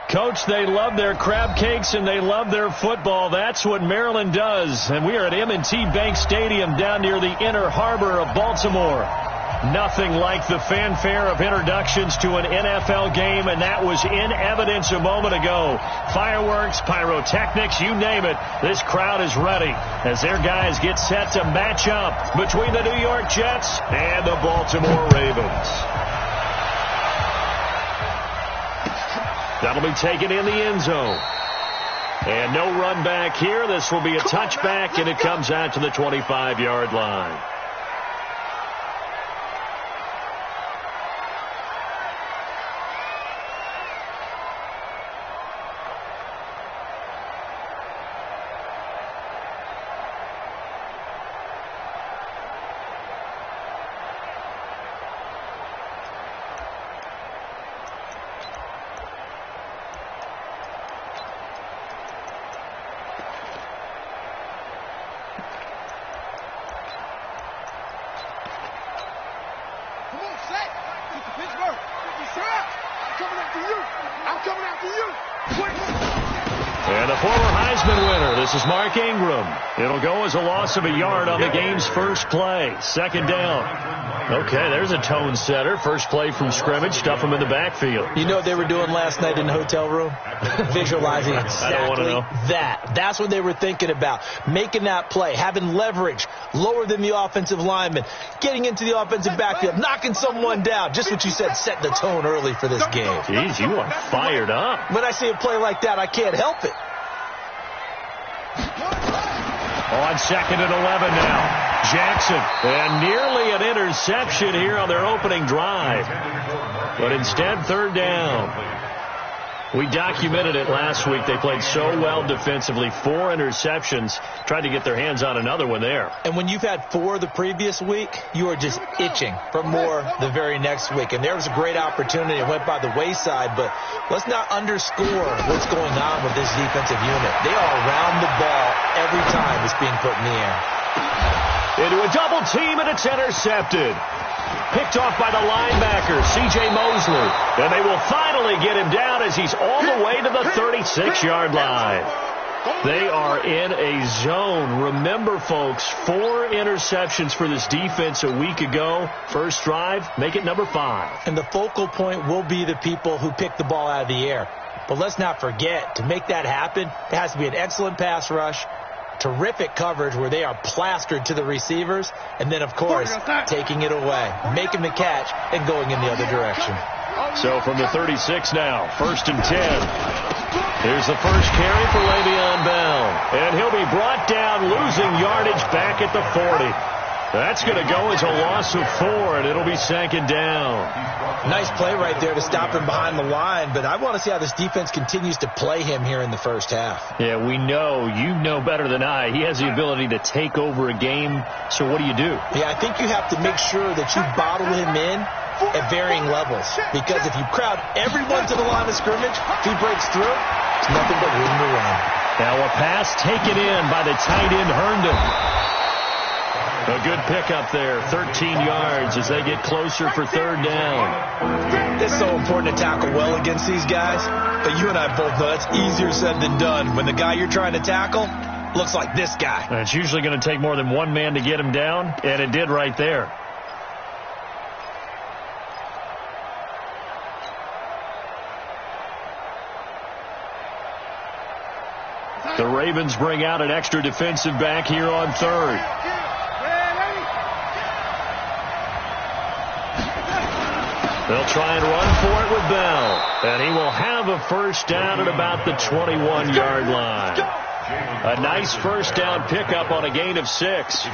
Coach, they love their crab cakes and they love their football. That's what Maryland does. And we are at M&T Bank Stadium down near the inner harbor of Baltimore. Nothing like the fanfare of introductions to an NFL game, and that was in evidence a moment ago. Fireworks, pyrotechnics, you name it. This crowd is ready as their guys get set to match up between the New York Jets and the Baltimore Ravens. That'll be taken in the end zone. And no run back here. This will be a touchback, and it comes out to the 25-yard line. And a former Heisman winner. This is Mark Ingram. It'll go as a loss of a yard on the game's first play. Second down. Okay, there's a tone setter. First play from scrimmage. Stuff him in the backfield. You know what they were doing last night in the hotel room? Visualizing exactly I don't want to know. that. That's what they were thinking about. Making that play. Having leverage. Lower than the offensive lineman. Getting into the offensive backfield. Knocking someone down. Just what you said. Set the tone early for this game. Jeez, you are fired up. When I see a play like that, I can't help it. On second and 11 now. Jackson. And nearly an interception here on their opening drive. But instead, third down. We documented it last week. They played so well defensively. 4 interceptions. Tried to get their hands on another one there. And when you've had 4 the previous week, you are just itching for more the very next week. And there was a great opportunity. It went by the wayside, but let's not underscore what's going on with this defensive unit. They are around the ball every time it's being put in the air. Into a double team, and it's intercepted. Picked off by the linebacker, C.J. Mosley. And they will finally get him down as he's all the way to the 36-yard line. They are in a zone. Remember, folks, 4 interceptions for this defense a week ago. First drive, make it number 5. And the focal point will be the people who pick the ball out of the air. But let's not forget, to make that happen, there has to be an excellent pass rush, terrific coverage where they are plastered to the receivers, and then, of course, taking it away, making the catch, and going in the other direction. So from the 36 now, first and 10. Here's the first carry for Le'Veon Bell. And he'll be brought down, losing yardage back at the 40. That's going to go as a loss of 4, and it'll be second down. Nice play right there to stop him behind the line, but I want to see how this defense continues to play him here in the first half. Yeah, we know. You know better than I. He has the ability to take over a game, so what do you do? Yeah, I think you have to make sure that you bottle him in at varying levels, because if you crowd everyone to the line of scrimmage, if he breaks through, it's nothing but room to run. Now a pass taken in by the tight end, Herndon. A good pickup there, 13 yards as they get closer for third down. It's so important to tackle well against these guys, but you and I both know that's easier said than done when the guy you're trying to tackle looks like this guy. And it's usually going to take more than one man to get him down, and it did right there. The Ravens bring out an extra defensive back here on third. They'll try and run for it with Bell. And he will have a first down at about the 21-yard line. A nice first down pickup on a gain of 6.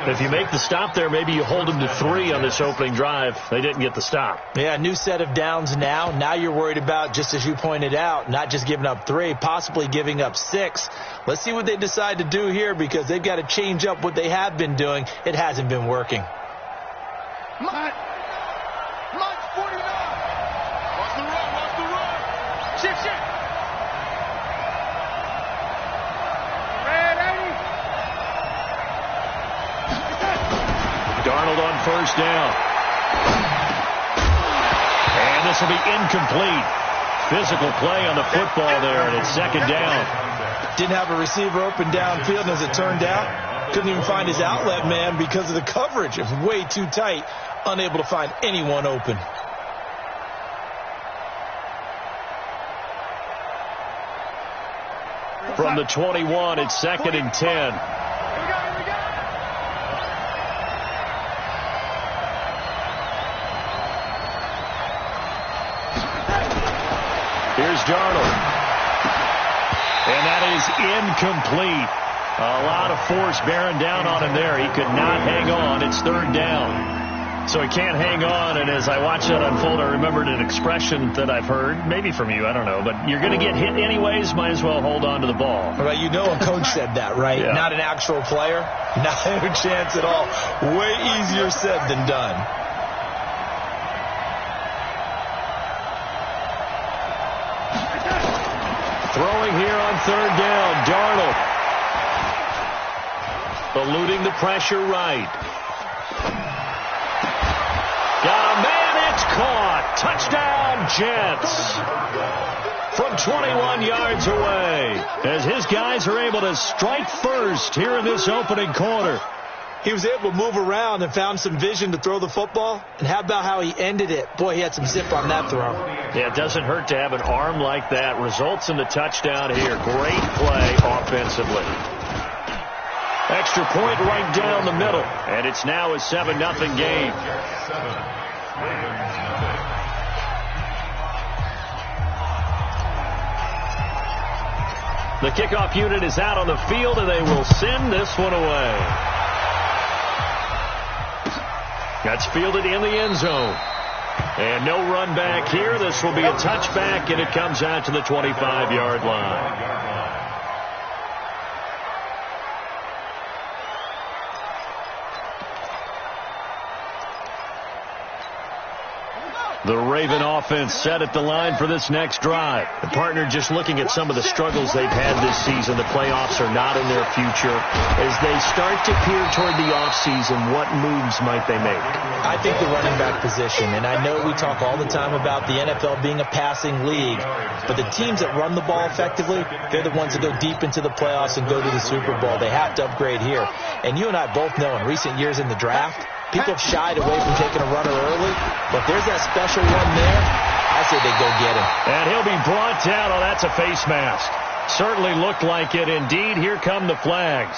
If you make the stop there, maybe you hold them to 3 on this opening drive. They didn't get the stop. Yeah, new set of downs now. Now you're worried about, just as you pointed out, not just giving up 3, possibly giving up 6. Let's see what they decide to do here, because they've got to change up what they have been doing. It hasn't been working. Mike 49. Watch the run. Shift. Darnold on first down. And this will be incomplete. Physical play on the football there, and it's second down. Didn't have a receiver open downfield, and as it turned out, couldn't even find his outlet man because of the coverage. It was way too tight, unable to find anyone open. From the 21, it's second and 10. Here's Darnold. And that is incomplete. A lot of force bearing down on him there. He could not hang on. It's third down. So he can't hang on, and as I watched that unfold, I remembered an expression that I've heard, maybe from you, I don't know, but you're going to get hit anyways, might as well hold on to the ball. Right, you know a coach said that, right? Yeah. Not an actual player. Not a chance at all. Way easier said than done. Throwing here on third down, Darnold. Eluding the pressure right. Got a man, it's caught. Touchdown, Jets. From 21 yards away, as his guys are able to strike first here in this opening quarter. He was able to move around and found some vision to throw the football. And how about how he ended it? Boy, he had some zip on that throw. Yeah, it doesn't hurt to have an arm like that. Results in the touchdown here. Great play offensively. Extra point right down the middle. And it's now a 7-0 game. The kickoff unit is out on the field, and they will send this one away. That's fielded in the end zone. And no run back here. This will be a touchback, and it comes out to the 25-yard line. The Raven offense set at the line for this next drive. The partner, just looking at some of the struggles they've had this season, the playoffs are not in their future. As they start to peer toward the offseason, what moves might they make? I think the running back position, and I know we talk all the time about the NFL being a passing league, but the teams that run the ball effectively, they're the ones that go deep into the playoffs and go to the Super Bowl. They have to upgrade here. And you and I both know in recent years in the draft, people have shied away from taking a runner early, but there's that special one there. I say they go get him. And he'll be brought down. Oh, that's a face mask. Certainly looked like it. Indeed, here come the flags.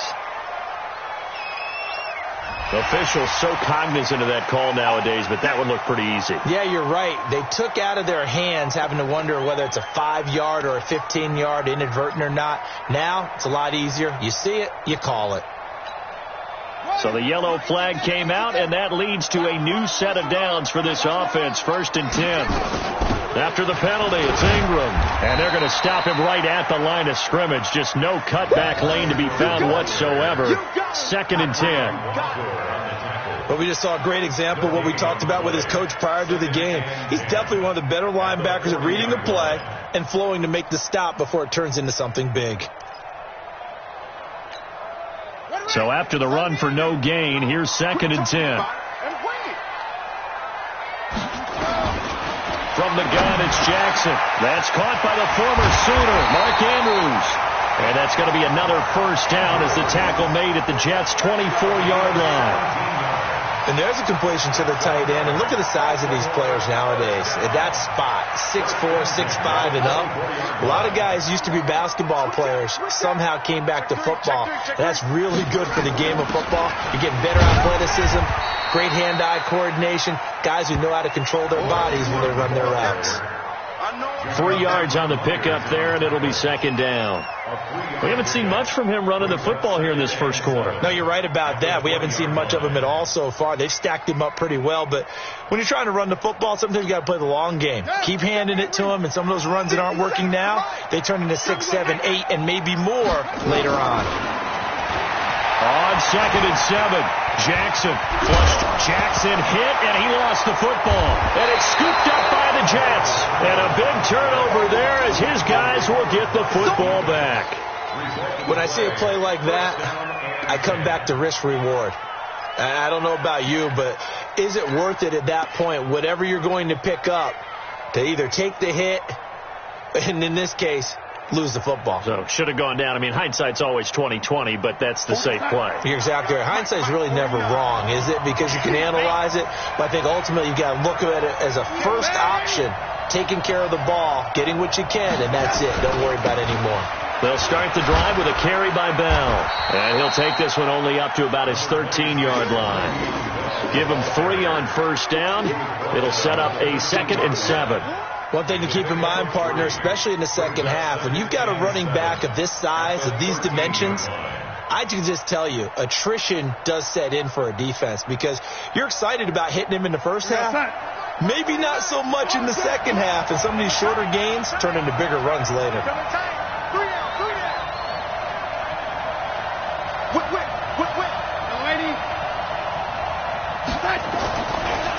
Officials so cognizant of that call nowadays, but that would look pretty easy. Yeah, you're right. They took out of their hands having to wonder whether it's a 5-yard or a 15-yard, inadvertent or not. Now, it's a lot easier. You see it, you call it. So the yellow flag came out, and that leads to a new set of downs for this offense. 1st and 10. After the penalty, it's Ingram. And they're going to stop him right at the line of scrimmage. Just no cutback lane to be found whatsoever. 2nd and 10. But we just saw a great example of what we talked about with his coach prior to the game. He's definitely one of the better linebackers at reading the play and flowing to make the stop before it turns into something big. So after the run for no gain, here's 2nd and 10. From the gun, it's Jackson. That's caught by the former Sooner, Mark Andrews. And that's going to be another first down as the tackle made at the Jets' 24-yard line. And there's a completion to the tight end. And look at the size of these players nowadays. At that spot, 6'4", 6'5", and up. A lot of guys used to be basketball players, somehow came back to football. And that's really good for the game of football. You're getting better athleticism, great hand-eye coordination, guys who know how to control their bodies when they run their routes. 3 yards on the pickup there, and it'll be second down. We haven't seen much from him running the football here in this first quarter. No, you're right about that. We haven't seen much of him at all so far. They've stacked him up pretty well, but when you're trying to run the football, sometimes you got to play the long game. Keep handing it to him, and some of those runs that aren't working now, they turn into 6, 7, 8, and maybe more later on. On 2nd and 7, Jackson flushed. Jackson hit, and he lost the football. And it's scooped up by the Jets. And a big turnover there as his guys will get the football back. When I see a play like that, I come back to risk-reward. I don't know about you, but is it worth it at that point, whatever you're going to pick up, to either take the hit, and in this case, lose the football? So should have gone down. I mean, hindsight's always 20/20, but that's the safe play. You're exactly right. Hindsight's really never wrong, is it? Because you can analyze it, but I think ultimately you've got to look at it as a first option, taking care of the ball, getting what you can, and that's it. Don't worry about it anymore. They'll start the drive with a carry by Bell. And he'll take this one only up to about his 13-yard line. Give him 3 on first down. It'll set up a 2nd and 7. One thing to keep in mind, partner, especially in the second half, when you've got a running back of this size, of these dimensions, I can just tell you, attrition does set in for a defense because you're excited about hitting him in the first half. Maybe not so much in the second half, and some of these shorter gains turn into bigger runs later.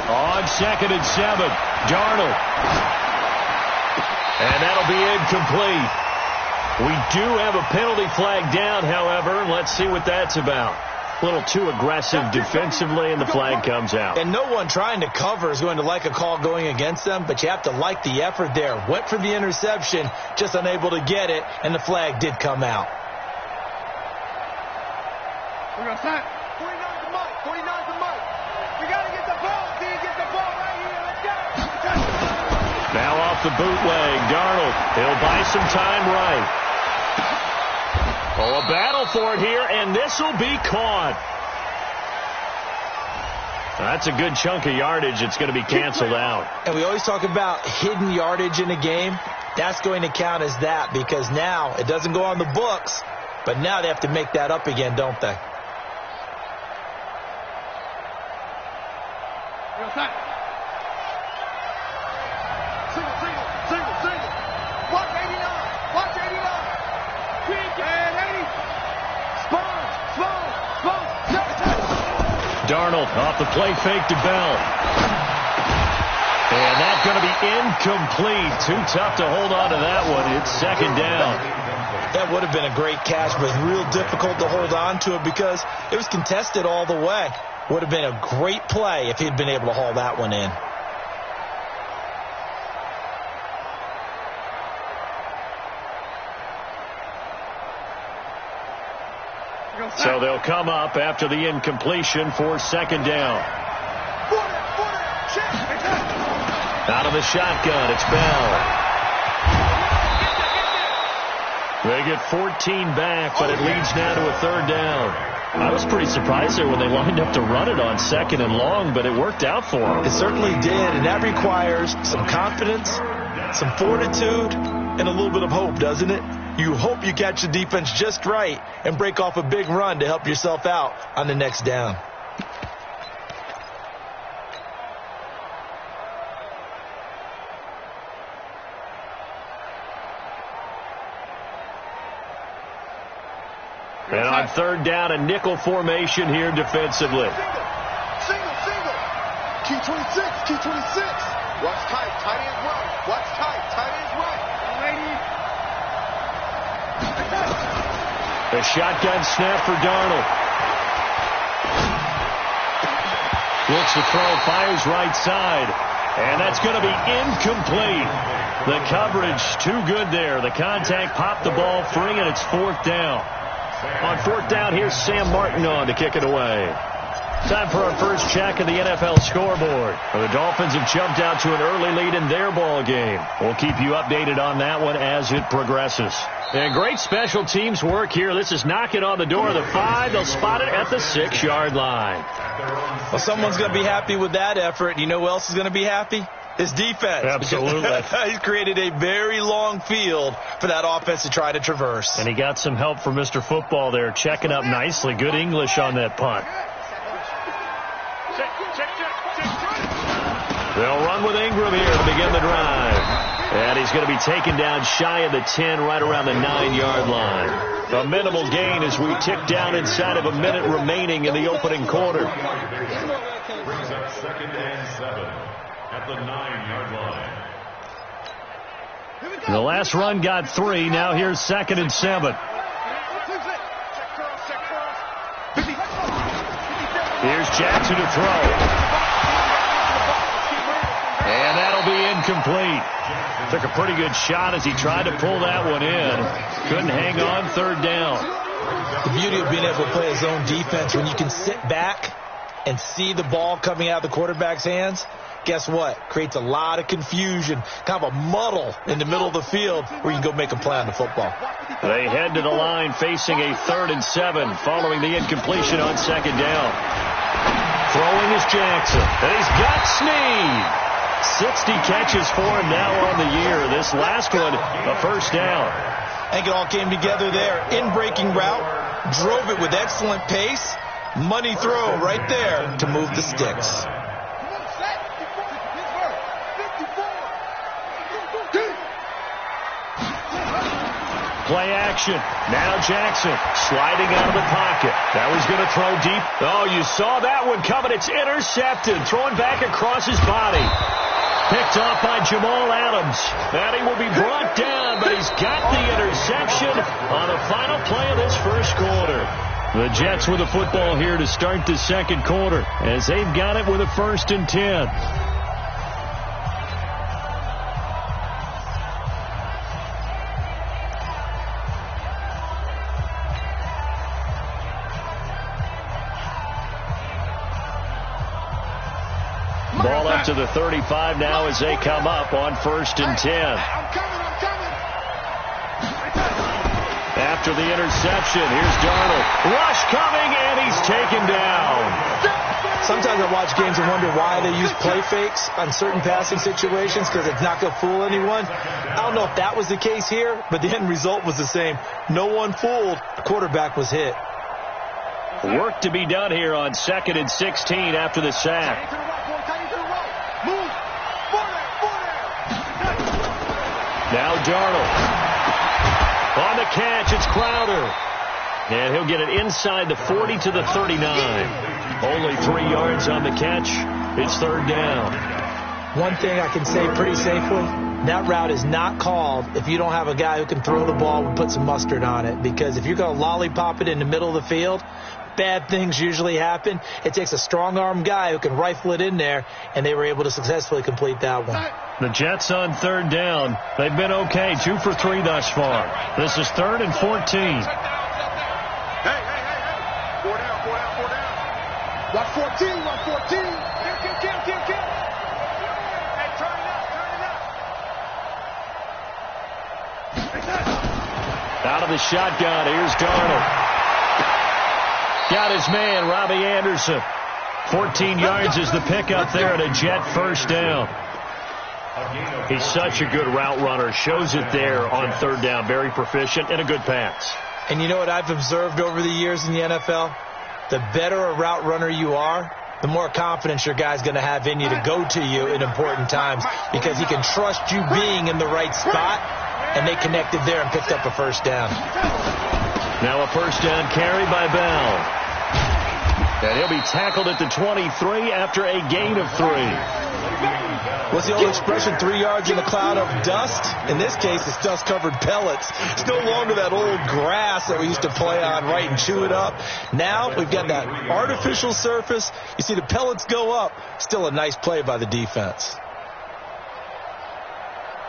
On 2nd and 7, Darnold. And that'll be incomplete. We do have a penalty flag down, however. Let's see what that's about. A little too aggressive defensively, and the flag comes out. And no one trying to cover is going to like a call going against them, but you have to like the effort there. Went for the interception, just unable to get it, and the flag did come out. We're going to sign. 49's the mark. 49's the mark. We got to get the ball. Get the ball right here. Let's go. Now off the bootleg, Darnold. He'll buy some time right. Oh, a battle for it here, and this will be caught. That's a good chunk of yardage. It's going to be canceled out. And we always talk about hidden yardage in a game. That's going to count as that because now it doesn't go on the books, but now they have to make that up again, don't they? Single. Watch 89. Watch 89. And 80. Spons. Darnold off the play fake to Bell. And that's going to be incomplete. Too tough to hold on to that one. It's 2nd down. That would have been a great catch, but real difficult to hold on to it because it was contested all the way. Would have been a great play if he'd been able to haul that one in. So they'll come up after the incompletion for 2nd down. Out of the shotgun, it's Bell. They get 14 back, but it leads now to a 3rd down. I was pretty surprised there when they lined up to run it on 2nd and long, but it worked out for them. It certainly did, and that requires some confidence, some fortitude, and a little bit of hope, doesn't it? You hope you catch the defense just right and break off a big run to help yourself out on the next down. And on 3rd down, a nickel formation here defensively. Single. Key 26. Watch tight. Tight ends right. Watch tight. Tight ends right. The shotgun snap for Darnold. Looks to throw, fires right side. And that's going to be incomplete. The coverage too good there. The contact popped the ball free, and it's 4th down. On 4th down, here's Sam Martin on to kick it away. Time for our first check of the NFL scoreboard. The Dolphins have jumped out to an early lead in their ball game. We'll keep you updated on that one as it progresses. And great special teams work here. This is knocking on the door of the 5. They'll spot it at the 6-yard line. Well, someone's going to be happy with that effort. You know who else is going to be happy? His defense. Absolutely. He's created a very long field for that offense to try to traverse. And he got some help from Mr. Football there, checking up nicely. Good English on that punt. They'll run with Ingram here to begin the drive. And he's going to be taken down shy of the 10, right around the 9-yard line. A minimal gain as we tick down inside of a minute remaining in the opening quarter. Brings up 2nd and 7 at the 9-yard line. The last run got 3. Now here's 2nd and 7. Here's Jackson to throw. And that'll be incomplete. Took a pretty good shot as he tried to pull that one in. Couldn't hang on, 3rd down. The beauty of being able to play his own defense, when you can sit back and see the ball coming out of the quarterback's hands, guess what? Creates a lot of confusion, kind of a muddle in the middle of the field where you can go make a play on the football. They head to the line facing a 3rd and 7 following the incompletion on 2nd down. Throwing is Jackson. And he's got Snead. 60 catches for him now on the year. This last one, a 1st down. I think it all came together there. In-breaking route, drove it with excellent pace. Money throw right there to move the sticks. Play action. Now Jackson sliding out of the pocket. That was going to throw deep. Oh, you saw that one coming. It's intercepted. Throwing back across his body. Picked off by Jamal Adams. And he will be brought down, but he's got the interception on the final play of this first quarter. The Jets with the football here to start the second quarter as they've got it with a 1st and 10. Ball up to the 35 now as they come up on 1st and 10. I'm coming. After the interception, here's Darnold. Rush coming, and he's taken down. Sometimes I watch games and wonder why they use play fakes on certain passing situations, because it's not going to fool anyone. I don't know if that was the case here, but the end result was the same. No one fooled. The quarterback was hit. Work to be done here on 2nd and 16 after the sack. Now Darnold. On the catch, it's Crowder. And he'll get it inside the 40 to the 39. Only 3 yards on the catch. It's 3rd down. One thing I can say pretty safely, that route is not called if you don't have a guy who can throw the ball and put some mustard on it. Because if you're going to lollipop it in the middle of the field, bad things usually happen. It takes a strong-arm guy who can rifle it in there, and they were able to successfully complete that one. The Jets on 3rd down. They've been okay, 2 for 3 thus far. This is 3rd and 14. Hey. 4 down. Watch 14. Kill. Hey, turn it up. Out of the shotgun, here's Darnold. Got his man, Robbie Anderson. 14 yards is the pickup there at a Jet 1st down. He's such a good route runner. Shows it there on 3rd down. Very proficient and a good pass. And you know what I've observed over the years in the NFL? The better a route runner you are, the more confidence your guy's going to have in you to go to you in important times, because he can trust you being in the right spot, and they connected there and picked up a 1st down. Now a 1st down carry by Bell. And he'll be tackled at the 23 after a gain of 3. What's the old expression, 3 yards in a cloud of dust? In this case, it's dust-covered pellets. It's no longer that old grass that we used to play on, right, and chew it up. Now we've got that artificial surface. You see the pellets go up. Still a nice play by the defense.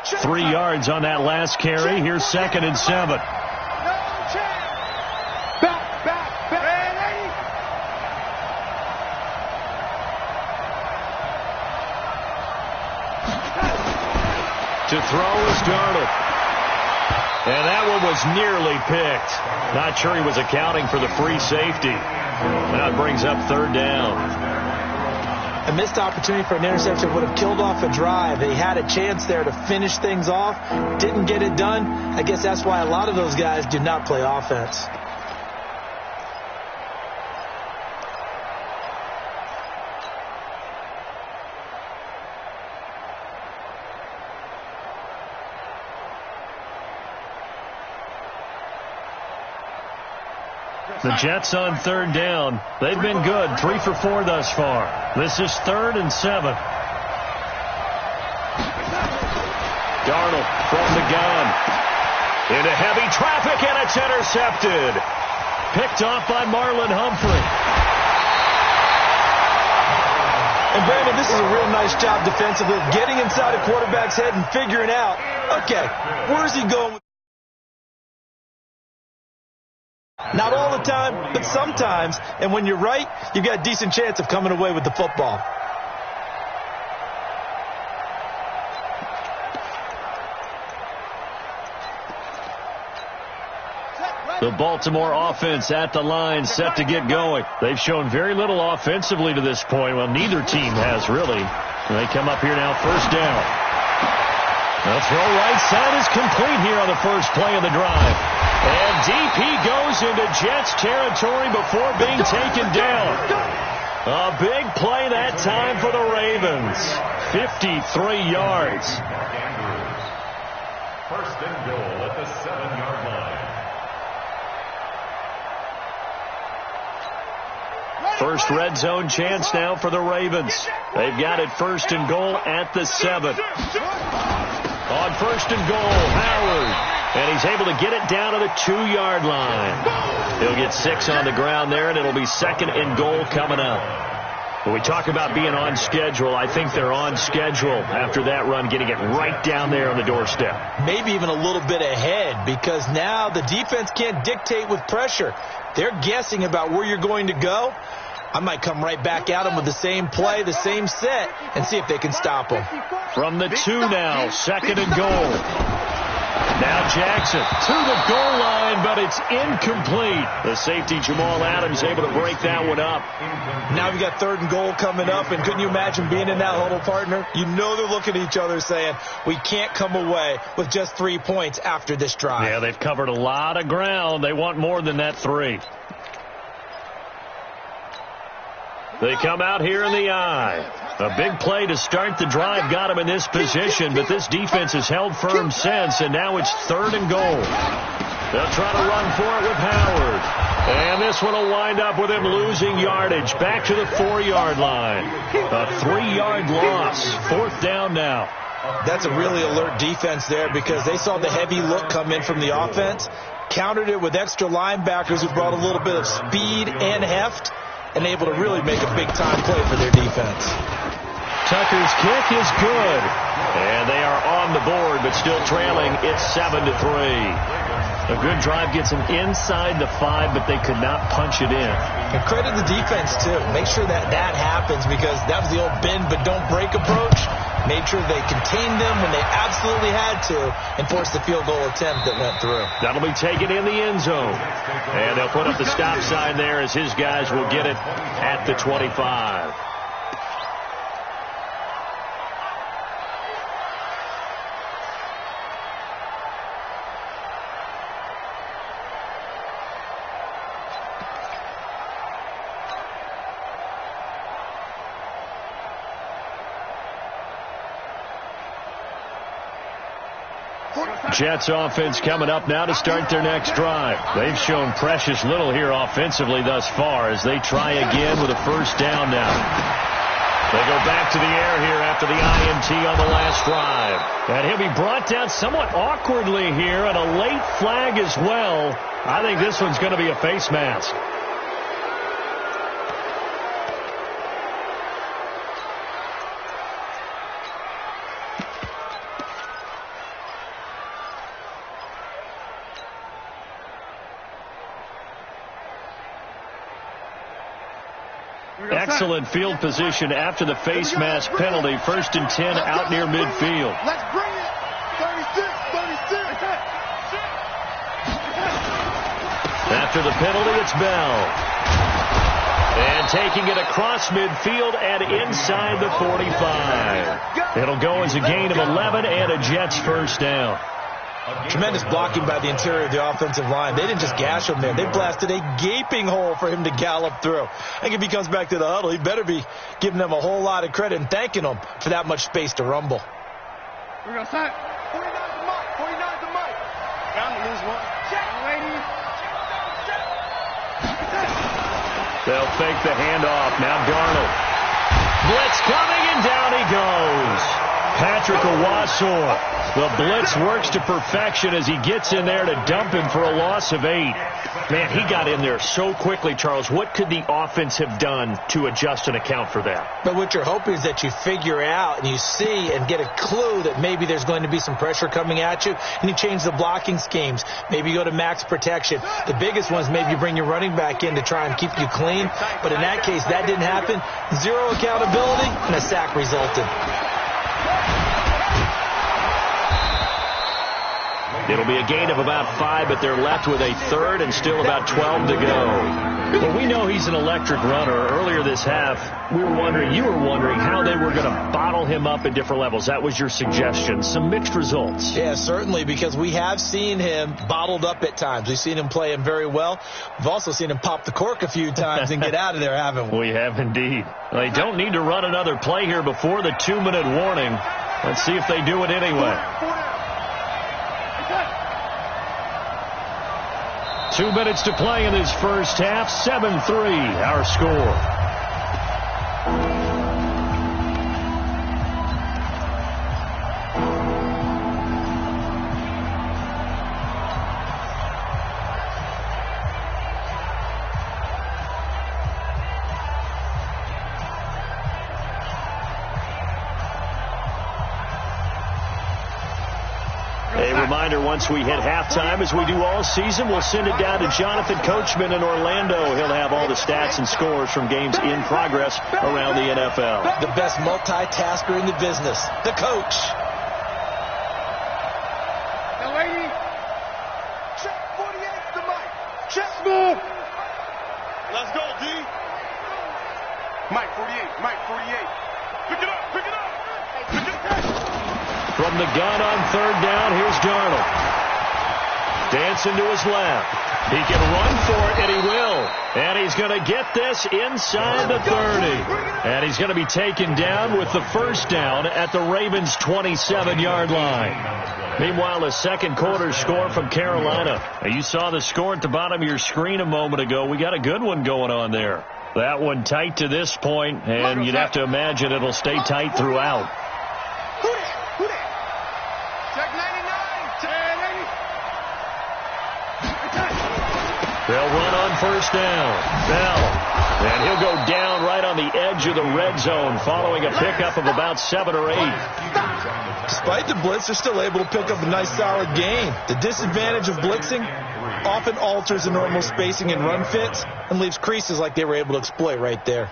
3 yards on that last carry. Here's 2nd and 7. To throw is Darnold. And that one was nearly picked. Not sure he was accounting for the free safety. That brings up 3rd down. A missed opportunity for an interception would have killed off a drive. They had a chance there to finish things off, didn't get it done. I guess that's why a lot of those guys did not play offense. The Jets on third down. They've been good, 3 for 4 thus far. This is 3rd and 7. Darnold from the gun. Into heavy traffic, and it's intercepted. Picked off by Marlon Humphrey. And Brandon, this is a real nice job defensively, getting inside a quarterback's head and figuring out, okay, where's he going? Not all the time, but sometimes. And when you're right, you've got a decent chance of coming away with the football. The Baltimore offense at the line, set to get going. They've shown very little offensively to this point. Well, neither team has, really. They come up here now, first down. The throw right side is complete here on the first play of the drive. And deep he goes into Jets territory before being taken down. A big play that time for the Ravens. 53 yards. First and goal at the 7-yard line. First red zone chance now for the Ravens. They've got it first and goal at the 7. On first and goal, Howard. And he's able to get it down to the 2-yard line. He'll get 6 on the ground there, and it'll be 2nd and goal coming up. When we talk about being on schedule, I think they're on schedule after that run, getting it right down there on the doorstep. Maybe even a little bit ahead, because now the defense can't dictate with pressure. They're guessing about where you're going to go. I might come right back at them with the same play, the same set, and see if they can stop them. From the 2 now, 2nd and goal. Now Jackson to the goal line, but it's incomplete. The safety, Jamal Adams, able to break that one up. Now we've got 3rd and goal coming up, and couldn't you imagine being in that huddle, partner? You know they're looking at each other saying, we can't come away with just 3 points after this drive. Yeah, they've covered a lot of ground. They want more than that 3. They come out here in the eye. A big play to start the drive got him in this position, but this defense has held firm since, and now it's 3rd and goal. They'll try to run for it with Howard. And this one will wind up with him losing yardage back to the 4-yard line. A 3-yard loss. 4th down now. That's a really alert defense there, because they saw the heavy look come in from the offense, countered it with extra linebackers who brought a little bit of speed and heft, and able to really make a big-time play for their defense. Tucker's kick is good. And they are on the board, but still trailing. It's 7-3. A good drive gets them inside the 5, but they could not punch it in. And credit the defense, too. Make sure that happens, because that was the old bend but don't break approach. Made sure they contained them when they absolutely had to and forced the field goal attempt that went through. That'll be taken in the end zone. And they'll put up the stop sign there as his guys will get it at the 25. Jets offense coming up now to start their next drive. They've shown precious little here offensively thus far as they try again with a first down now. They go back to the air here after the INT on the last drive. And he'll be brought down somewhat awkwardly here, and a late flag as well. I think this one's going to be a face mask. Excellent field position after the face mask penalty. 1st and 10 out near midfield. Let's bring it. 36. After the penalty, it's Bell. And taking it across midfield and inside the 45. It'll go as a gain of 11 and a Jets first down. Tremendous blocking by the interior of the offensive line. They didn't just gash him there. They blasted a gaping hole for him to gallop through. I think if he comes back to the huddle, he better be giving them a whole lot of credit and thanking them for that much space to rumble. We're going to start. 49's the mic. 49's the mic. Bound to lose one. Check, ladies. They'll fake the handoff. Now Darnold. Blitz coming, and down he goes. Patrick Owasor. The blitz works to perfection as he gets in there to dump him for a loss of 8. Man, he got in there so quickly, Charles. What could the offense have done to adjust and account for that? But what you're hoping is that you figure out and you see and get a clue that maybe there's going to be some pressure coming at you, and you change the blocking schemes. Maybe you go to max protection. The biggest one is maybe you bring your running back in to try and keep you clean. But in that case, that didn't happen. Zero accountability, and a sack resulted. It'll be a gain of about 5, but they're left with a third and still about 12 to go. Well, we know he's an electric runner. Earlier this half, you were wondering how they were going to bottle him up at different levels. That was your suggestion. Some mixed results. Yeah, certainly, because we have seen him bottled up at times. We've seen him play him very well. We've also seen him pop the cork a few times and get out of there, haven't we? We have indeed. They don't need to run another play here before the 2-minute warning. Let's see if they do it anyway. 2 minutes to play in this first half. 7-3, our score. Once we hit halftime, as we do all season, we'll send it down to Jonathan Coachman in Orlando. He'll have all the stats and scores from games in progress around the NFL. The best multitasker in the business, the coach. Now, lady, check 48's the mic. Check move. Let's go, D. Mike 48, Mike 48. Pick it up, pick it up. Pick it up. From the gun on third down, here's Darnold. Dancing to his left. He can run for it, and he will. And he's going to get this inside the 30. And he's going to be taken down with the first down at the Ravens' 27-yard line. Meanwhile, a second quarter score from Carolina. You saw the score at the bottom of your screen a moment ago. We got a good one going on there. That one tight to this point, and you'd have to imagine it'll stay tight throughout. They'll run on first down. Bell. And he'll go down right on the edge of the red zone following a pickup of about 7 or 8. Despite the blitz, they're still able to pick up a nice solid gain. The disadvantage of blitzing often alters the normal spacing and run fits and leaves creases like they were able to exploit right there.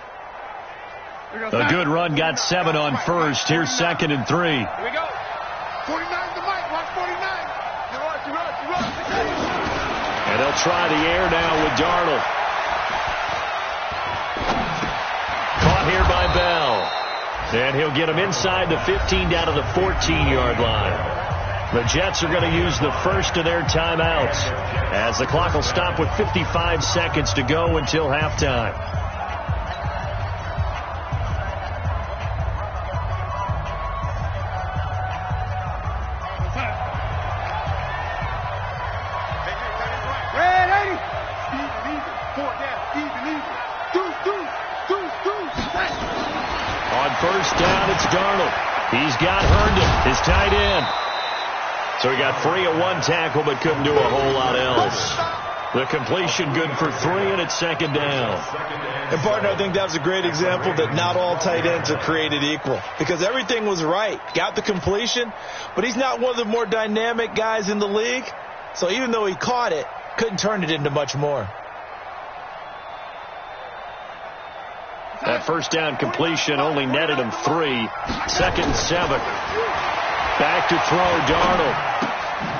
A good run got 7 on first. Here's 2nd and 3. Here we go. 49's the mic. Watch 49. You run. And they'll try the air now with Darnold. Caught here by Bell. And he'll get him inside the 15 down to the 14-yard line. The Jets are going to use the first of their timeouts as the clock will stop with 55 seconds to go until halftime. First down, it's Darnold. He's got Herndon, his tight end. So he got free of one tackle, but couldn't do a whole lot else. The completion good for 3, and it's 2nd down. And, partner, I think that was a great example that not all tight ends are created equal. Because everything was right. Got the completion, but he's not one of the more dynamic guys in the league. So even though he caught it, couldn't turn it into much more. That first down completion only netted him 3. 2nd and 7. Back to throw, Darnold.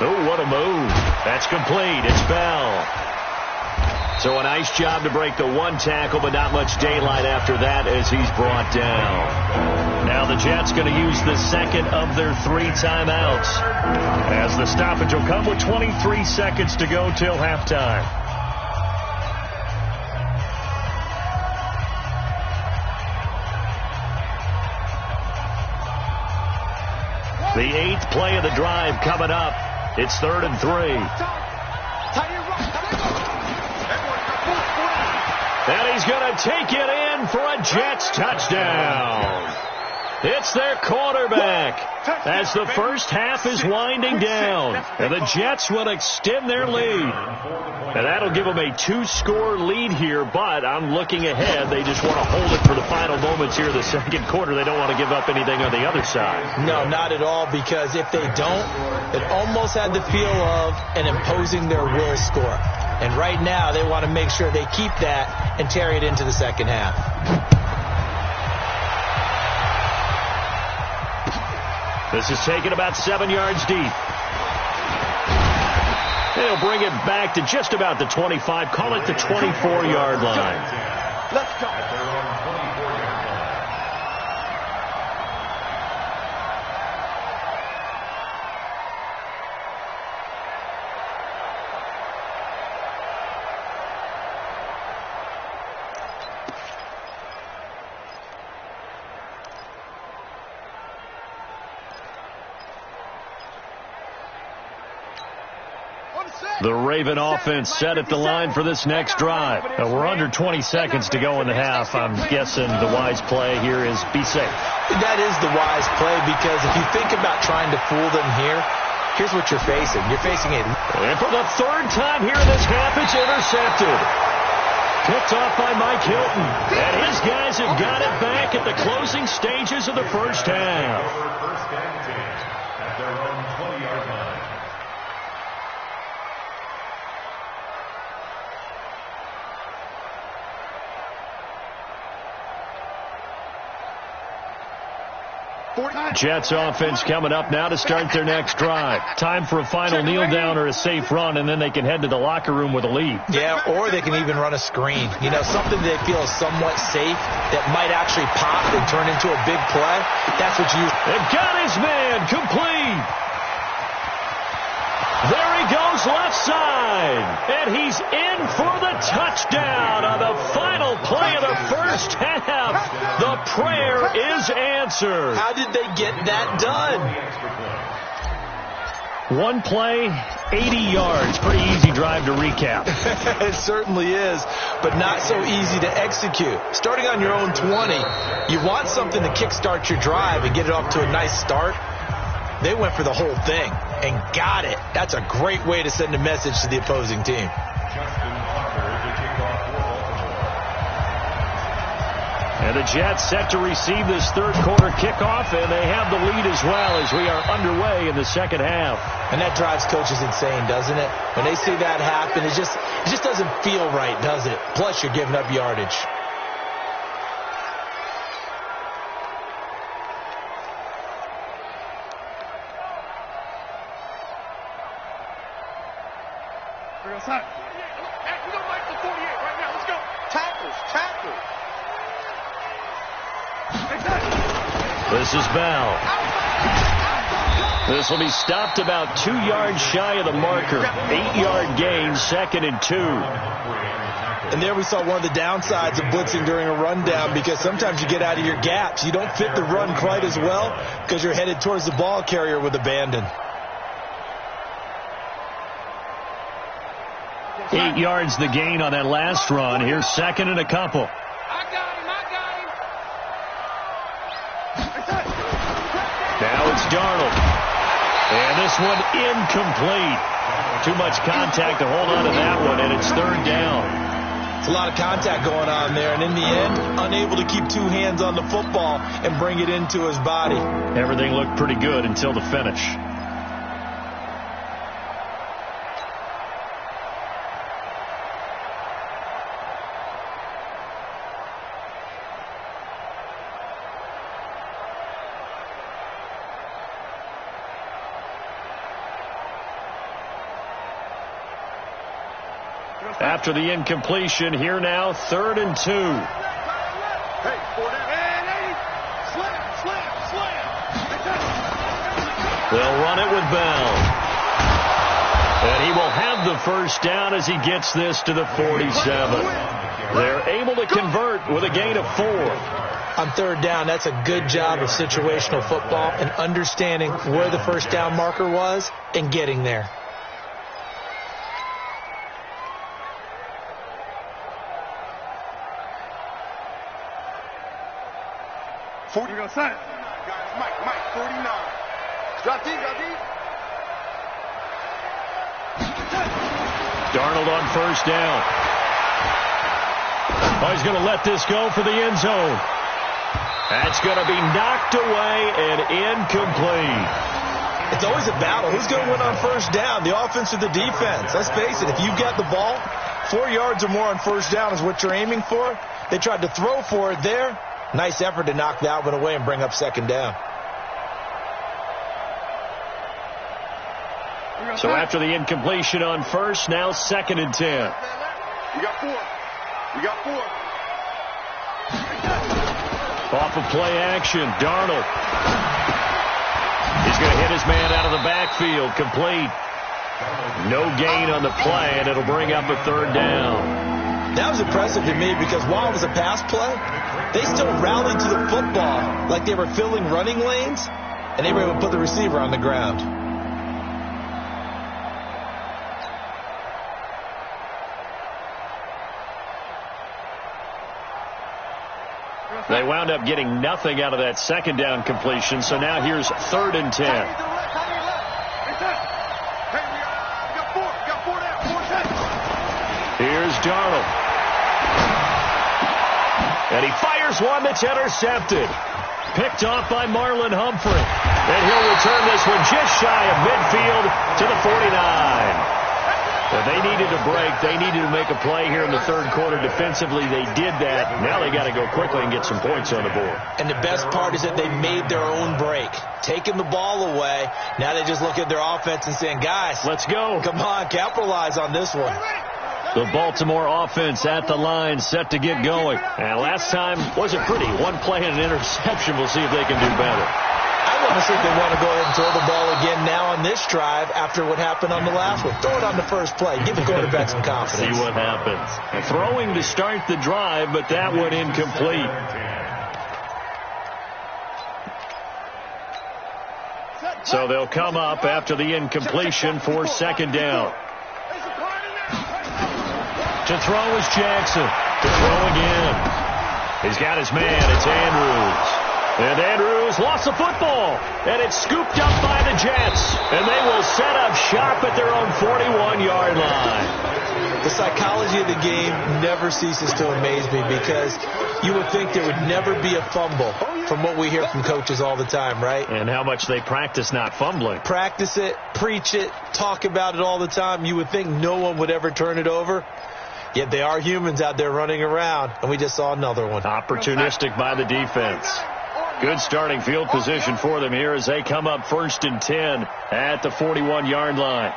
Oh, what a move. That's complete. It's Bell. So a nice job to break the one tackle, but not much daylight after that as he's brought down. Now the Jets going to use the second of their 3 timeouts, as the stoppage will come with 23 seconds to go till halftime. The 8th play of the drive coming up. It's 3rd and 3. And he's going to take it in for a Jets touchdown. It's their quarterback as the first half is winding down. And the Jets will extend their lead. And that'll give them a 2-score lead here, but I'm looking ahead. They just want to hold it for the final moments here of the second quarter. They don't want to give up anything on the other side. No, not at all, because if they don't, it almost had the feel of an imposing their will score. And right now, they want to make sure they keep that and carry it into the second half. This is taken about 7 yards deep. They'll bring it back to just about the 25. Call it the 24-yard line. Let's go. The Raven offense set at the line for this next drive. We're under 20 seconds to go in the half. I'm guessing the wise play here is be safe. That is the wise play, because if you think about trying to fool them here, here's what you're facing. You're facing it. And for the 3rd time here in this half, it's intercepted. Picked off by Mike Hilton. And his guys have got it back at the closing stages of the first half. At their own 20-yard line. Jets offense coming up now to start their next drive. Time for a final kneel down or a safe run, and then they can head to the locker room with a lead. Yeah, or they can even run a screen. You know, something they feel is somewhat safe that might actually pop and turn into a big play. That's what you... They've got his man complete. There he goes left side. And he's in for the touchdown on the final play of the first half. The prayer is answered. How did they get that done? One play, 80 yards. Pretty easy drive to recap. It certainly is, but not so easy to execute. Starting on your own 20, you want something to kickstart your drive and get it off to a nice start. They went for the whole thing and got it. That's a great way to send a message to the opposing team. And the Jets set to receive this third quarter kickoff, and they have the lead as well as we are underway in the second half. And that drives coaches insane, doesn't it? When they see that happen, it just doesn't feel right, does it? Plus, you're giving up yardage. We don't like the 48 right now. Let's go. Tackles. This is Bell. This will be stopped about 2 yards shy of the marker. 8-yard gain, 2nd and 2. And there we saw one of the downsides of blitzing during a rundown, because sometimes you get out of your gaps. You don't fit the run quite as well because you're headed towards the ball carrier with abandon. 8 yards the gain on that last run. Here's 2nd and a couple. I got him. Now it's Darnold. And this one incomplete. Too much contact to hold on to that one, and it's 3rd down. It's a lot of contact going on there, and in the end, unable to keep 2 hands on the football and bring it into his body. Everything looked pretty good until the finish. After the incompletion, here now, 3rd and 2. Hey, 4 down. Slam. They'll run it with Bell. And he will have the first down as he gets this to the 47. They're able to convert with a gain of 4. On 3rd down, that's a good job of situational football and understanding where the first down marker was and getting there. We're going to sign it. Guys, Mike, 49. Drop deep. Darnold on first down. Oh, he's going to let this go for the end zone. That's going to be knocked away and incomplete. It's always a battle. Who's going to win on first down, the offense or the defense? Let's face it, if you get the ball, 4 yards or more on first down is what you're aiming for. They tried to throw for it there. Nice effort to knock that one away and bring up 2nd down. So after the incompletion on first, now 2nd and 10. We got 4. Off of play action, Darnold. He's going to hit his man out of the backfield, complete. No gain on the play, and it'll bring up a 3rd down. That was impressive to me because while it was a pass play, they still rallied to the football like they were filling running lanes, and they were able to put the receiver on the ground. They wound up getting nothing out of that 2nd down completion, so now here's 3rd and 10. Here's Darnold. And he fires one that's intercepted. Picked off by Marlon Humphrey. And he'll return this one just shy of midfield to the 49. But they needed a break. They needed to make a play here in the 3rd quarter. Defensively, they did that. Now they got to go quickly and get some points on the board. And the best part is that they made their own break. Taking the ball away. Now they just look at their offense and saying, guys, let's go. Come on, capitalize on this one. The Baltimore offense at the line, set to get going. And last time wasn't pretty. One play and an interception. We'll see if they can do better. I want to see if they want to go ahead and throw the ball again now on this drive after what happened on the last one. Throw it on the first play. Give the quarterback some confidence. See what happens. Throwing to start the drive, but that one incomplete. So they'll come up after the incompletion for 2nd down. To throw is Jackson. To throw again. He's got his man. It's Andrews. And Andrews lost the football. And it's scooped up by the Jets. And they will set up shop at their own 41-yard line. The psychology of the game never ceases to amaze me because you would think there would never be a fumble from what we hear from coaches all the time, right? And how much they practice not fumbling. Practice it, preach it, talk about it all the time. You would think no one would ever turn it over. Yet they are humans out there running around, and we just saw another one. Opportunistic by the defense. Good starting field position for them here as they come up 1st and 10 at the 41-yard line.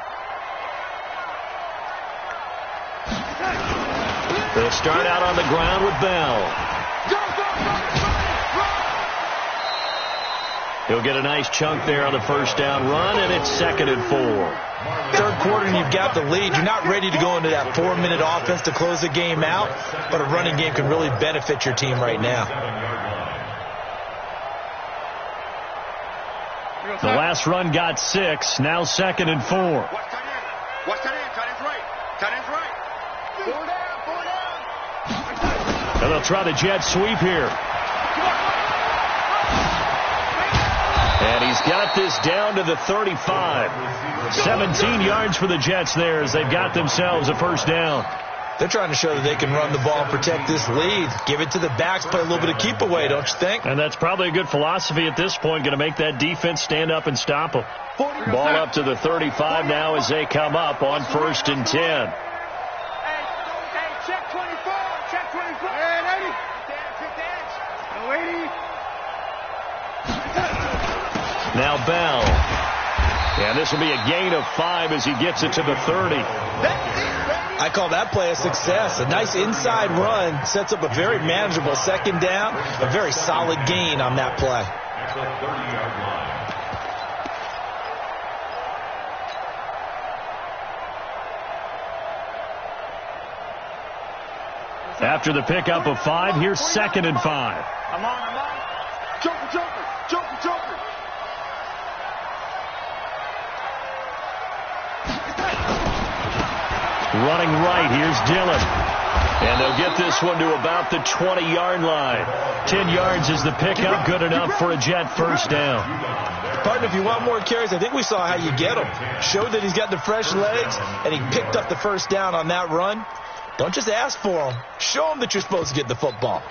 They'll start out on the ground with Bell. He'll get a nice chunk there on the first down run, and it's 2nd and 4. 3rd quarter, and you've got the lead. You're not ready to go into that 4-minute offense to close the game out, but a running game can really benefit your team right now. The last run got 6, now 2nd and 4. Watch tight end. Tight end's right. Tight end's right. 4 down. And they'll try the jet sweep here. And he's got this down to the 35. 17 yards for the Jets there as they've got themselves a first down. They're trying to show that they can run the ball and protect this lead. Give it to the backs, play a little bit of keep away, don't you think? And that's probably a good philosophy at this point, going to make that defense stand up and stop them. Ball up to the 35 now as they come up on 1st and 10. Hey, check 24. Check 24. Hey, lady. No, 80. Now Bell. And this will be a gain of 5 as he gets it to the 30. I call that play a success. A nice inside run sets up a very manageable second down. A very solid gain on that play. At the 30-yard line. After the pickup of 5, here's 2nd and 5. I'm on. Joker. Running right, here's Dillon. And they'll get this one to about the 20-yard line. 10 yards is the pickup, good enough for a Jet first down. Partner, if you want more carries, I think we saw how you get him. Showed that he's got the fresh legs, and he picked up the first down on that run. Don't just ask for him. Show him that you're supposed to get the football.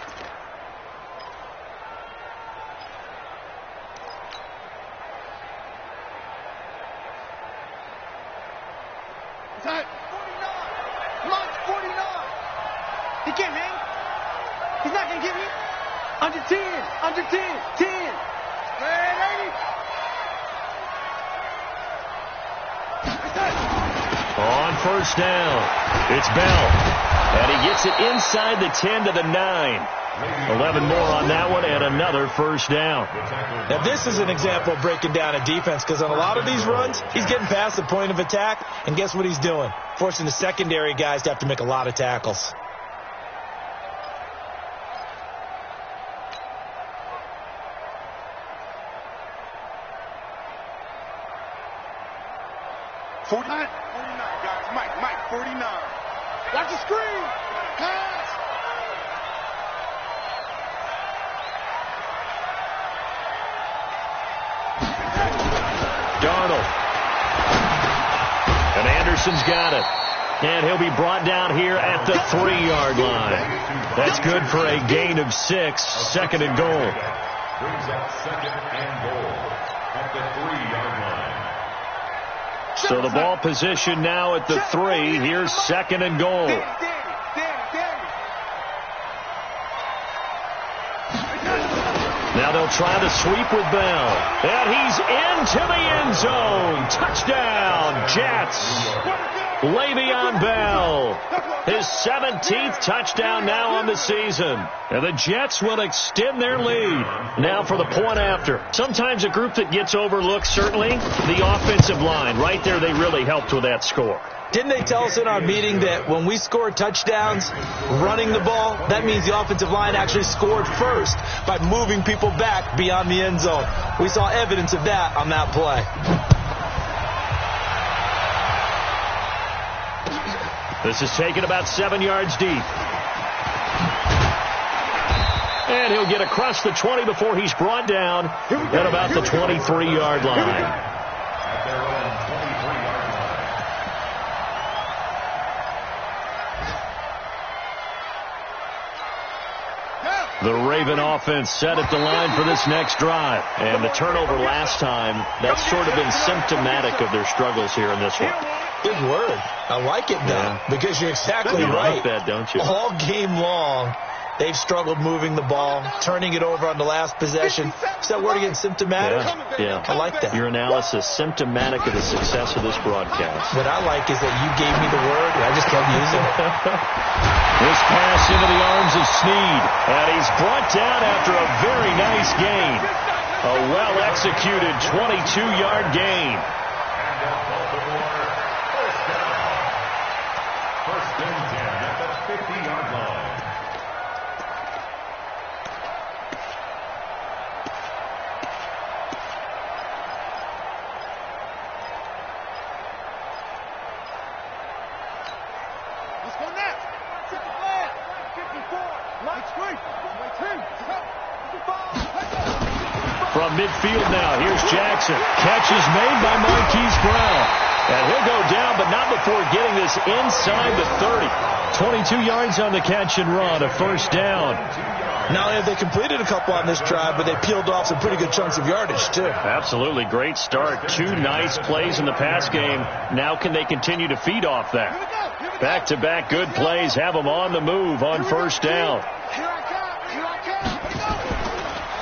Time. 49. Mark 49. He can't hang. He's not going to get me. Under 10. 10. Man, 80. On first down, it's Bell. And he gets it inside the 10 to the 9. 11 more on that one and another first down. Now, this is an example of breaking down a defense, because on a lot of these runs, he's getting past the point of attack, and guess what he's doing? Forcing the secondary guys to have to make a lot of tackles. Forty-nine, guys. Mike, 49. Watch the screen. Pass. Darnold. And Anderson's got it. And he'll be brought down here at the 3-yard line. That's good for a gain of 6. 2nd and goal. Brings up 2nd and goal at the 3-yard line. So the ball position now at the 3. Here's 2nd and goal. Now they'll try the sweep with Bell. And he's into the end zone. Touchdown, Jets. Le'Veon Bell. His 17th touchdown now on the season. And the Jets will extend their lead. Now for the point after. Sometimes a group that gets overlooked, certainly, the offensive line. Right there, they really helped with that score. Didn't they tell us in our meeting that when we score touchdowns running the ball, that means the offensive line actually scored first by moving people back beyond the end zone? We saw evidence of that on that play. This is taken about 7 yards deep. And he'll get across the 20 before he's brought down at about the 23-yard line. At their own 23-yard line. The Raven offense set at the line for this next drive. And the turnover last time, that's sort of been symptomatic of their struggles here in this one. Good word. I like it now, because you're exactly right. You like that, don't you? All game long, they've struggled moving the ball, turning it over on the last possession. Is that word again, symptomatic? Yeah. I like that. Your analysis, symptomatic of the success of this broadcast. What I like is that you gave me the word, and I just kept using it. This pass into the arms of Snead. And he's brought down after a very nice gain. A well-executed 22-yard gain. First and 10 at the 50-yard line. Let's go next. Check the flag. 54. Light street. 2. From midfield now, here's Jackson. Catch is made by Marquise Brown. And he'll go down, but not before getting this inside the 30. 22 yards on the catch and run, a first down. Not only have they completed a couple on this drive, but they peeled off some pretty good chunks of yardage, too. Absolutely. Great start. 2 nice plays in the pass game. Now can they continue to feed off that? Back-to-back good plays have them on the move on first down.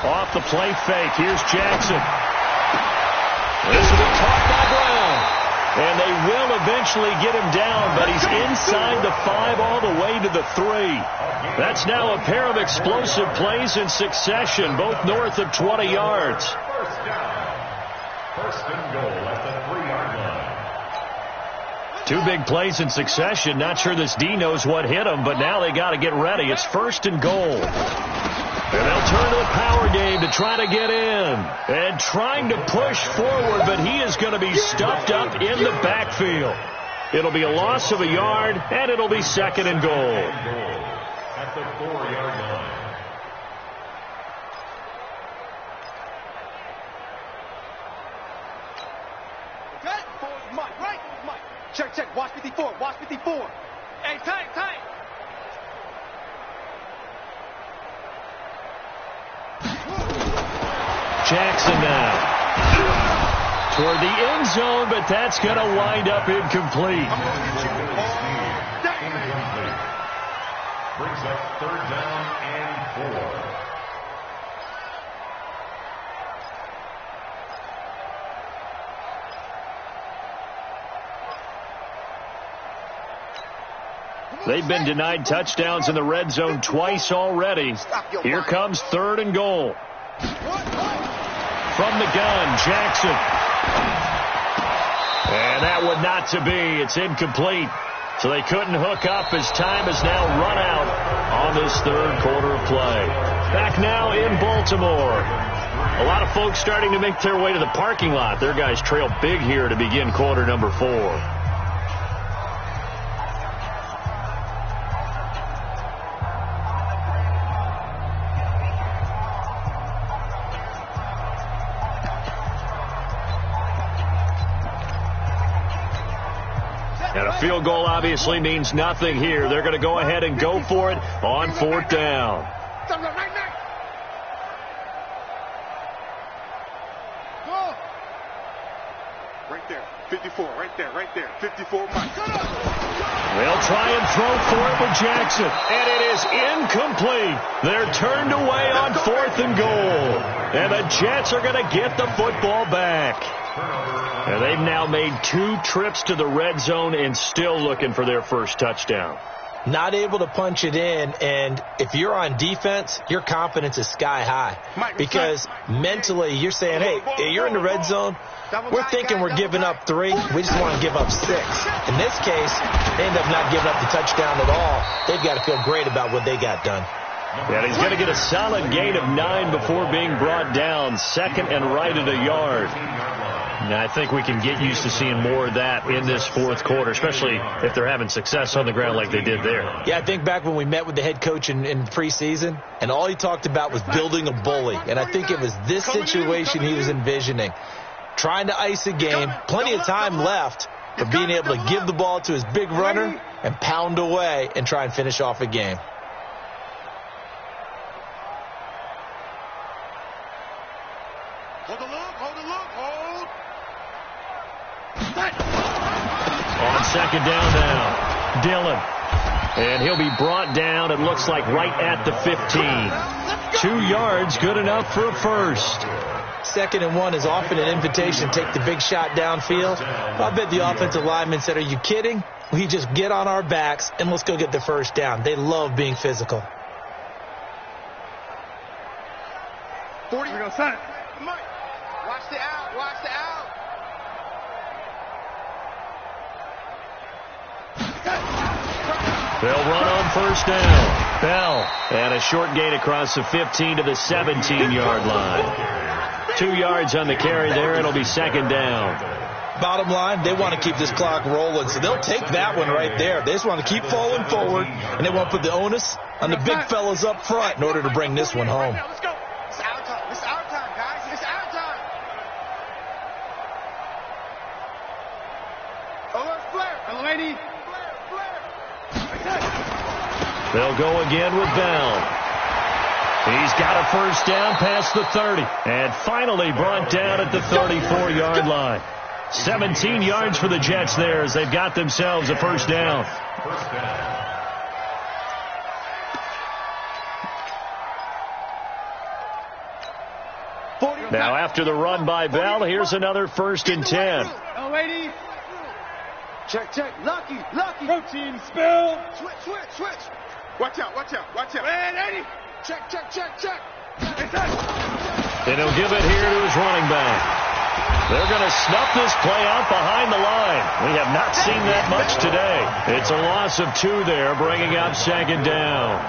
Off the play fake. Here's Jackson. This will be caught by Brown. And they will eventually get him down, but he's inside the 5 all the way to the 3. That's now a pair of explosive plays in succession, both north of 20 yards. First down. First and goal at the 3-yard line. 2 big plays in succession. Not sure this D knows what hit him, but now they got to get ready. It's first and goal. And they'll turn to the power game to try to get in. And trying to push forward, but he is going to be stuffed up in the backfield. It'll be a loss of a yard, and it'll be second and goal. At the 4-yard line. Mike, right? Mike. Check. Watch 54. Watch 54. Hey, tight. Jackson now toward the end zone, but that's going to wind up incomplete. Incomplete. Brings up 3rd down and 4. They've been denied touchdowns in the red zone twice already. Here comes 3rd and goal. From the gun, Jackson. And that would not to be. It's incomplete. So they couldn't hook up as time has now run out on this 3rd quarter of play. Back now in Baltimore. A lot of folks starting to make their way to the parking lot. Their guys trail big here to begin quarter number 4. And a field goal obviously means nothing here. They're going to go ahead and go for it on 4th down. Right there. 54. Right there. 54. Mike. They'll try and throw for it with Jackson. And it is incomplete. They're turned away on 4th and goal. And the Jets are going to get the football back. And they've now made 2 trips to the red zone and still looking for their first touchdown. Not able to punch it in, and if you're on defense, your confidence is sky high. Because mentally, you're saying, hey, you're in the red zone. We're thinking we're giving up 3. We just want to give up 6. In this case, they end up not giving up the touchdown at all. They've got to feel great about what they got done. And he's going to get a solid gain of 9 before being brought down. 2nd and right at a yard. Now, I think we can get used to seeing more of that in this 4th quarter, especially if they're having success on the ground like they did there. Yeah, I think back when we met with the head coach in preseason, and all he talked about was building a bully. And I think it was this situation he was envisioning. Trying to ice a game, plenty of time left for being able to give the ball to his big runner and pound away and try and finish off a game. On 2nd down now, Dillon. And he'll be brought down, it looks like, right at the 15. 2 yards, good enough for a first. 2nd and 1 is often an invitation to take the big shot downfield. I bet the offensive lineman said, are you kidding? We just get on our backs and let's go get the first down. They love being physical. 40. We're going to sign it. Watch the out. They'll run on 1st down. Bell. And a short gain across the 15 to the 17-yard line. 2 yards on the carry there. It'll be 2nd down. Bottom line, they want to keep this clock rolling, so they'll take that one right there. They just want to keep falling forward, and they want to put the onus on the big fellas up front in order to bring this one home. Let's go. It's our time. It's our time, guys. It's our time. Alert flare. And lady. They'll go again with Bell. He's got a first down past the 30. And finally brought down at the 34-yard line. 17 yards for the Jets there as they've got themselves a first down. Now after the run by Bell, here's another 1st and 10. Check, check. Lucky. Protein spill. Switch. Watch out. Man, Eddie. Check. And he'll give it here to his running back. They're going to snuff this play out behind the line. We have not seen that much today. It's a loss of 2 there, bringing up second down.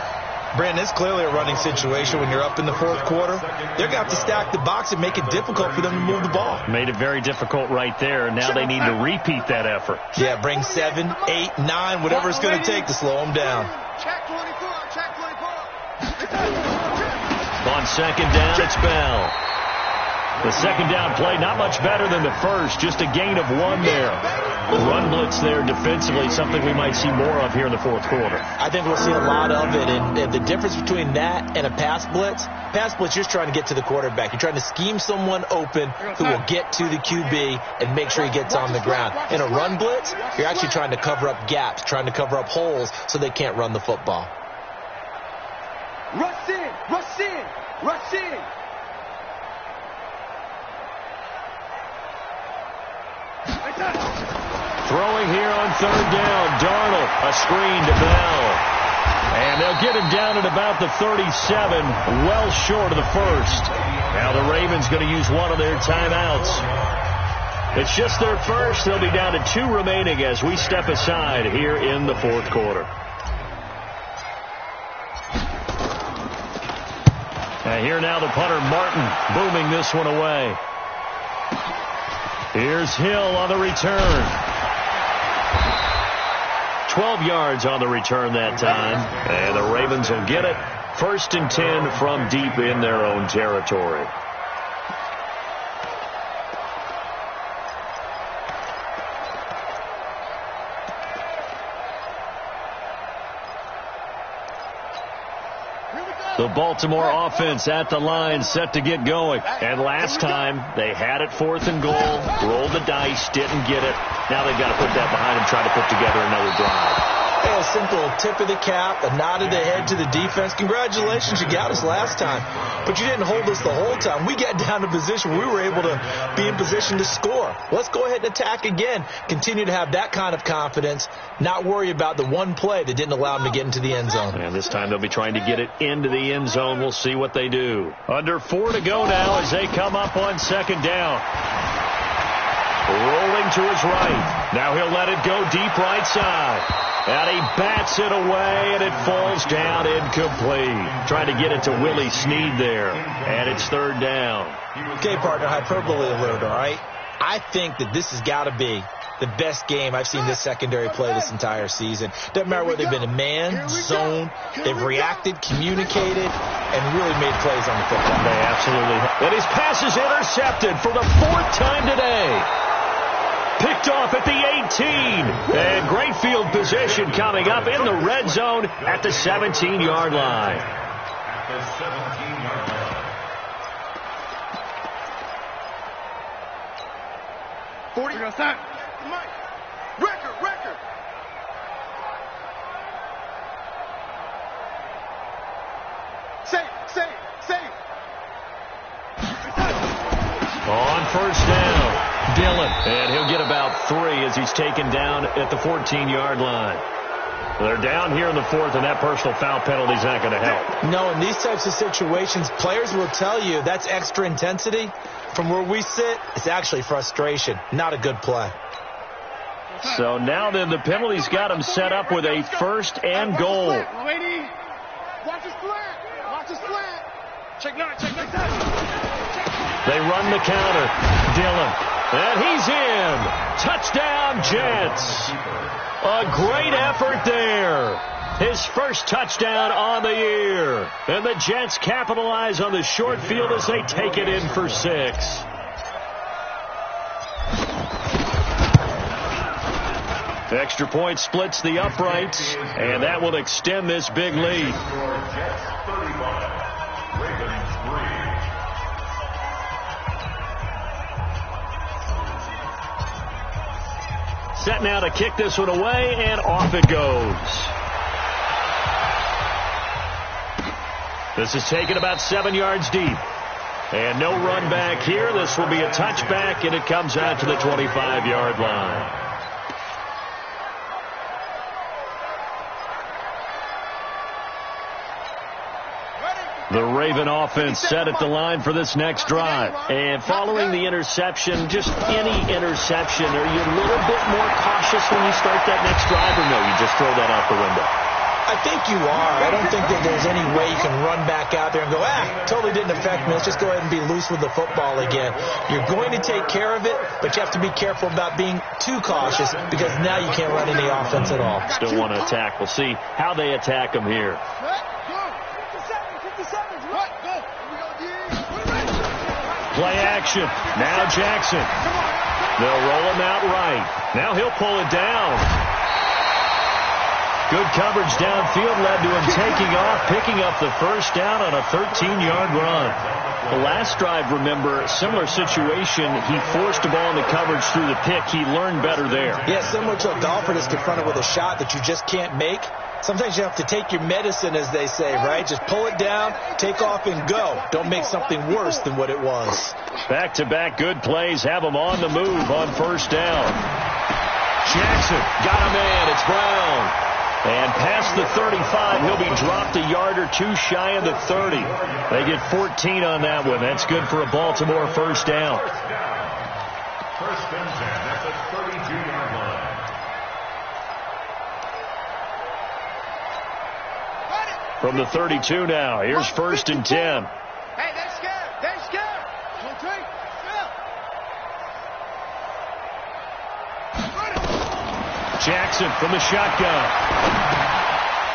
Brandon, it's clearly a running situation when you're up in the fourth quarter. They're going to have to stack the box and make it difficult for them to move the ball. Made it very difficult right there. Now they need to repeat that effort. Yeah, bring 7, 8, 9, whatever it's going to take to slow them down. Check 24. On second down, it's Bell. The second down play, not much better than the first, just a gain of 1 there. Run blitz there defensively, something we might see more of here in the fourth quarter. I think we'll see a lot of it, and the difference between that and a pass blitz, you're just trying to get to the quarterback. You're trying to scheme someone open who will get to the QB and make sure he gets on the ground. In a run blitz, you're actually trying to cover up gaps, trying to cover up holes so they can't run the football. Rush in. Throwing here on third down, Darnold, a screen to Bell. And they'll get him down at about the 37, well short of the first. Now the Ravens going to use one of their timeouts. It's just their first. They'll be down to 2 remaining as we step aside here in the fourth quarter. And here now the punter, Martin, booming this one away. Here's Hill on the return. 12 yards on the return that time. And the Ravens will get it. 1st and 10 from deep in their own territory. The Baltimore offense at the line, set to get going. And last time, they had it 4th and goal, rolled the dice, didn't get it. Now they've got to put that behind them, try to put together another drive. Hey, a simple tip of the cap, a nod of the head to the defense. Congratulations, you got us last time. But you didn't hold us the whole time. We got down to position where we were able to be in position to score. Let's go ahead and attack again. Continue to have that kind of confidence, not worry about the one play that didn't allow them to get into the end zone. And this time they'll be trying to get it into the end zone. We'll see what they do. Under 4 to go now as they come up on second down. Rolling to his right. Now he'll let it go deep right side. And he bats it away, and it falls down incomplete. Trying to get it to Willie Snead there. And it's 3rd down. Okay, partner, hyperbole alert, all right? I think that this has got to be the best game I've seen this secondary play this entire season. Doesn't matter whether they've been in man, zone, they've reacted, communicated, and really made plays on the football. They absolutely have. And his pass is intercepted for the 4th time today. Picked off at the 18. And great field position coming up in the red zone at the 17-yard line. At the 17-yard line. 40. We're going to start. Record. Save. On 1st down. Dillon, and he'll get about 3 as he's taken down at the 14-yard line. They're down here in the 4th, and that personal foul penalty is not going to help. No, in these types of situations, players will tell you that's extra intensity. From where we sit, it's actually frustration. Not a good play. So now then, the penalty's got him set up with a 1st and goal. Watch his flat. Check nine. They run the counter. Dillon. And he's in. Touchdown, Jets. A great effort there. His first touchdown on the year. And the Jets capitalize on the short field as they take it in for 6. Extra point splits the uprights, and that will extend this big lead. Jets 35, Ravens 3. Set now to kick this one away, and off it goes. This is taken about 7 yards deep. And no run back here. This will be a touchback, and it comes out to the 25-yard line. The Raven offense set at the line for this next drive. And following the interception, just any interception, are you a little bit more cautious when you start that next drive, or no, you just throw that out the window? I think you are. I don't think that there's any way you can run back out there and go, totally didn't affect me. Let's just go ahead and be loose with the football again. You're going to take care of it, but you have to be careful about being too cautious because now you can't run any offense at all. Still want to attack. We'll see how they attack them here. Play action. Now Jackson. They'll roll him out right. Now he'll pull it down. Good coverage downfield led to him taking off, picking up the first down on a 13-yard run. The last drive, remember, similar situation. He forced the ball in the coverage through the pick. He learned better there. Yeah, similar to a golfer that's confronted with a shot that you just can't make. Sometimes you have to take your medicine, as they say, right? Just pull it down, take off, and go. Don't make something worse than what it was. Back-to-back good plays have him on the move on first down. Jackson got a man. It's Brown. And past the 35, he'll be dropped a yard or two shy of the 30. They get 14 on that one. That's good for a Baltimore first down. First and 10 at the 32-yard line. From the 32 now, here's first and 10. Hey, they're scared. They're scared. Jackson from the shotgun.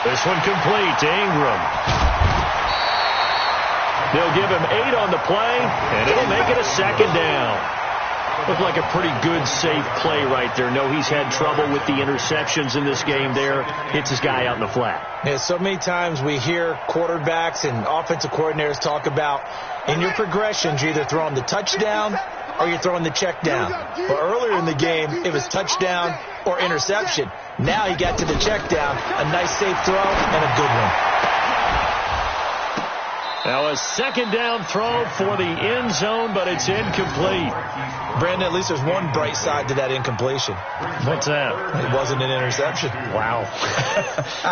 This one complete to Ingram. They'll give him 8 on the play, and it'll make it a second down. Looked like a pretty good, safe play right there. No, he's had trouble with the interceptions in this game there. Hits his guy out in the flat. Yeah, so many times we hear quarterbacks and offensive coordinators talk about in your progressions, you're either throwing the touchdown or you're throwing the check down. But earlier in the game, it was touchdown or interception. Now he got to the check down, a nice safe throw and a good one. Now a second down throw for the end zone, but it's incomplete. Brandon, at least there's one bright side to that incompletion. What's that? It wasn't an interception. Wow.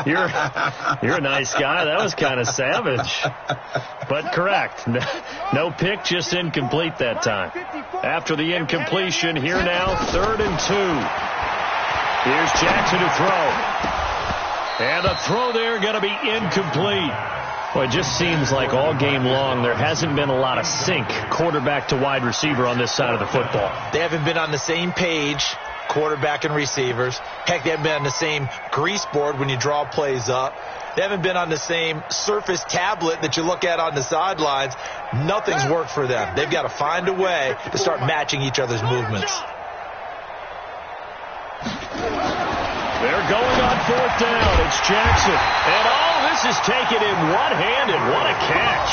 You're a nice guy. That was kind of savage. But correct. No pick, just incomplete that time. After the incompletion, here now, 3rd and 2. Here's Jackson to throw. And the throw there going to be incomplete. Well, it just seems like all game long there hasn't been a lot of sync quarterback to wide receiver on this side of the football. They haven't been on the same page, quarterback and receivers. Heck, they haven't been on the same grease board when you draw plays up. They haven't been on the same surface tablet that you look at on the sidelines. Nothing's worked for them. They've got to find a way to start matching each other's movements. They're going on 4th down. It's Jackson. And this is taken in one-handed. What a catch.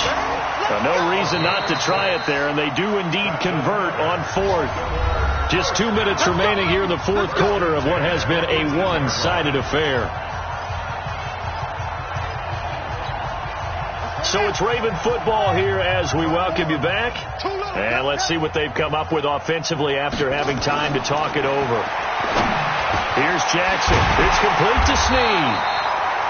No reason not to try it there, and they do indeed convert on 4th. Just 2 minutes remaining here in the 4th quarter of what has been a one-sided affair. So it's Raven football here as we welcome you back. And let's see what they've come up with offensively after having time to talk it over. Here's Jackson. It's complete to Snead.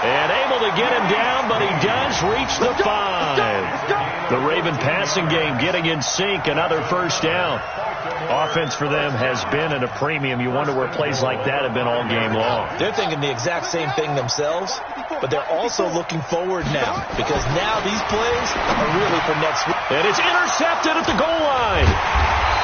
And able to get him down, but he does reach the 5. The Raven passing game getting in sync. Another first down. Offense for them has been at a premium. You wonder where plays like that have been all game long. They're thinking the exact same thing themselves, but they're also looking forward now because now these plays are really for next week. And it's intercepted at the goal line.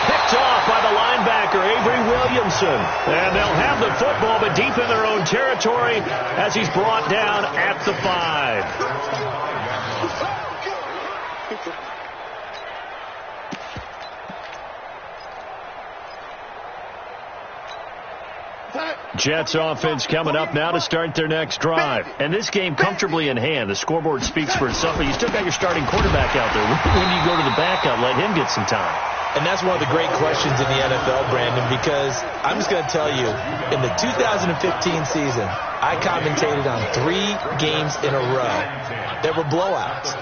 Picked off by the linebacker, Avery Williamson. And they'll have the football, but deep in their own territory as he's brought down at the 5. Jets offense coming up now to start their next drive. And this game comfortably in hand. The scoreboard speaks for itself, but you still got your starting quarterback out there. When you go to the backup, let him get some time. And that's one of the great questions in the NFL, Brandon, because I'm just going to tell you, in the 2015 season, I commentated on 3 games in a row that were blowouts.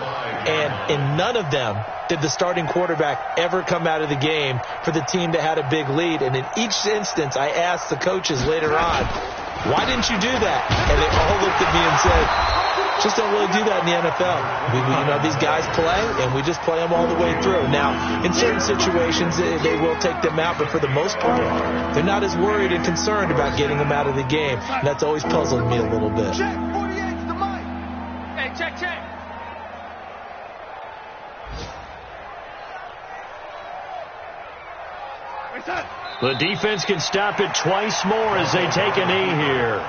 And in none of them did the starting quarterback ever come out of the game for the team that had a big lead. And in each instance, I asked the coaches later on, why didn't you do that? And they all looked at me and said, Just don't really do that in the NFL. These guys play, and we just play them all the way through. Now, in certain situations, they will take them out, but for the most part, they're not as worried and concerned about getting them out of the game. And that's always puzzled me a little bit. Check, 48's the mic. Hey, check. The defense can stop it twice more as they take a knee here.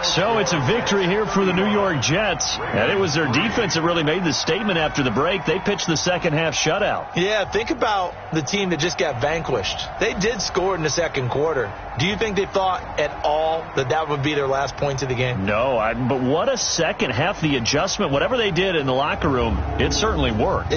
So it's a victory here for the New York Jets. And it was their defense that really made the statement after the break. They pitched the second half shutout. Yeah, think about the team that just got vanquished. They did score in the second quarter. Do you think they thought at all that would be their last point of the game? No, but what a second half. The adjustment, whatever they did in the locker room, it certainly worked.